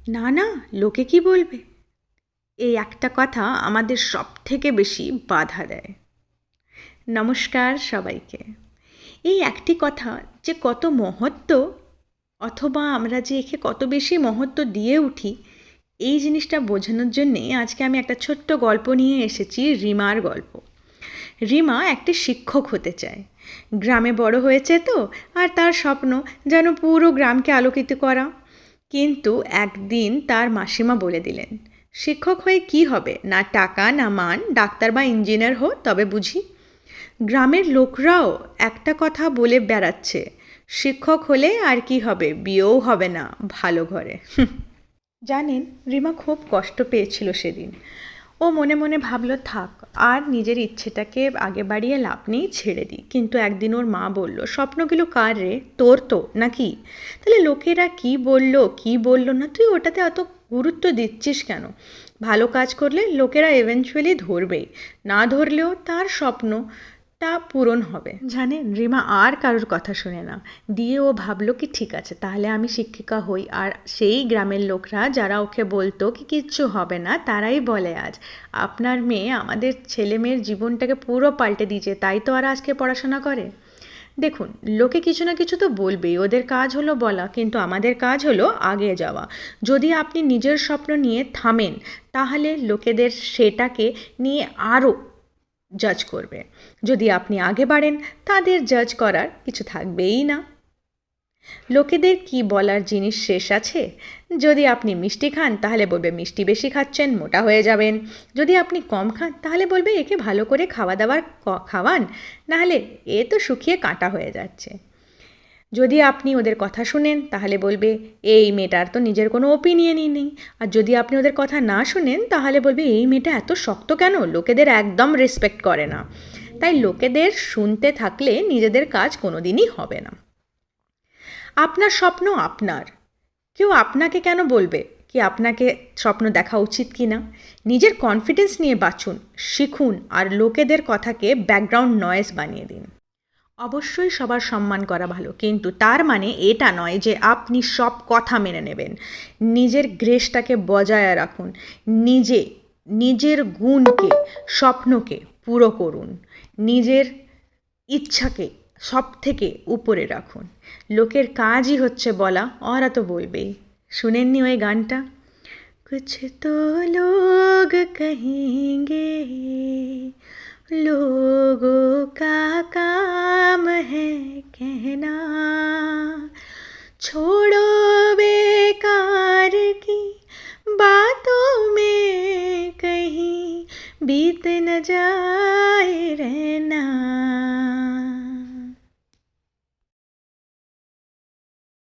না না, লোকে কি বলবে, এই একটা কথা আমাদের সব থেকে বেশি বাধা দেয়। নমস্কার সবাইকে। এই একটি কথা যে কত মহত্ব, অথবা আমরা যে একে কত বেশি মহত্ব দিয়ে উঠি, এই জিনিসটা বোঝানোর জন্যে আজকে আমি একটা ছোট্ট গল্প নিয়ে এসেছি, রিমার গল্প। রিমা একটি শিক্ষক হতে চায়। গ্রামে বড় হয়েছে তো, আর তার স্বপ্ন যেন পুরো গ্রামকে আলোকিত করা। কিন্তু একদিন তার মাসিমা বলে দিলেন, শিক্ষক হয়ে কি হবে, না টাকা না মান, ডাক্তার বা ইঞ্জিনিয়ার হো তবে বুঝি। গ্রামের লোকরাও একটা কথা বলে বেড়াচ্ছে, শিক্ষক হলে আর কি হবে, বিয়েও হবে না ভালো ঘরে। জানেন, রিমা খুব কষ্ট পেয়েছিল সেদিন। ও মনে মনে ভাবলো থাক, আর নিজের ইচ্ছেটাকে আগে বাড়িয়ে লাভ নেই, ছেড়ে দিই। কিন্তু একদিন ওর মা বলল, স্বপ্নগুলো কার রে, তোর তো নাকি? তাহলে লোকেরা কি বলল কি বলল না, তুই ওটাতে অত গুরুত্ব দিচ্ছিস কেন? ভালো কাজ করলে লোকেরা এভেনচুয়ালি ধরবেই, না ধরলেও তার স্বপ্নটা পূরণ হবে। জানেন, রিমা আর কারোর কথা শুনে না। দিয়ে ও ভাবলো কি ঠিক আছে, তাহলে আমি শিক্ষিকা হই। আর সেই গ্রামের লোকরা যারা ওকে বলতো কি কিচ্ছু হবে না, তারাই বলে আজ, আপনার মেয়ে আমাদের ছেলে মেয়ের জীবনটাকে পুরো পাল্টে দিয়েছে, তাই তো আর আজকে পড়াশোনা করে। দেখুন, লোকে কিছু না কিছু তো বলবেই, ওদের কাজ হলো বলা, কিন্তু আমাদের কাজ হলো আগে যাওয়া। যদি আপনি নিজের স্বপ্ন নিয়ে থামেন, তাহলে লোকেদের সেটাকে নিয়ে আরও জাজ করবে। যদি আপনি আগে বাড়েন, তাদের জাজ করার কিছু থাকবেই না। লোকেদের কি বলার জিনিস শেষ আছে? যদি আপনি মিষ্টি খান, তাহলে বলবে মিষ্টি বেশি খাচ্ছেন, মোটা হয়ে যাবেন। যদি আপনি কম খান, তাহলে বলবে একে ভালো করে খাওয়া দাওয়ার খাওয়ান, নাহলে এ তো শুকিয়ে কাঁটা হয়ে যাচ্ছে। যদি আপনি ওদের কথা শুনেন, তাহলে বলবে এই মেয়েটার তো নিজের কোনো ওপিনিয়নই নেই। আর যদি আপনি ওদের কথা না শুনেন, তাহলে বলবে এই মেয়েটা এত শক্ত কেন, লোকেদের একদম রেসপেক্ট করে না। তাই লোকেদের শুনতে থাকলে নিজেদের কাজ কোনো দিনই হবে না। আপনার স্বপ্ন আপনার, কেউ আপনাকে কেন বলবে কি আপনাকে স্বপ্ন দেখা উচিত কি না? নিজের কনফিডেন্স নিয়ে বাঁচুন, শিখুন, আর লোকেদের কথাকে ব্যাকগ্রাউন্ড নয়েজ বানিয়ে দিন। অবশ্যই সবার সম্মান করা ভালো, কিন্তু তার মানে এটা নয় যে আপনি সব কথা মেনে নেবেন। নিজের গ্রেসটাকে বজায় রাখুন। নিজে নিজের গুণকে, স্বপ্নকে পুরো করুন। নিজের ইচ্ছাকে সব থেকে উপরে রাখুন। লোকের কাজই হচ্ছে বলা, ওরা তো বলবেই। শুনেননি ওই গানটা? कुछ तो लोग कहेंगे, लोगों का काम है कहना, छोड़ो बेकार की बातों में कहीं बीत न जाए रहना।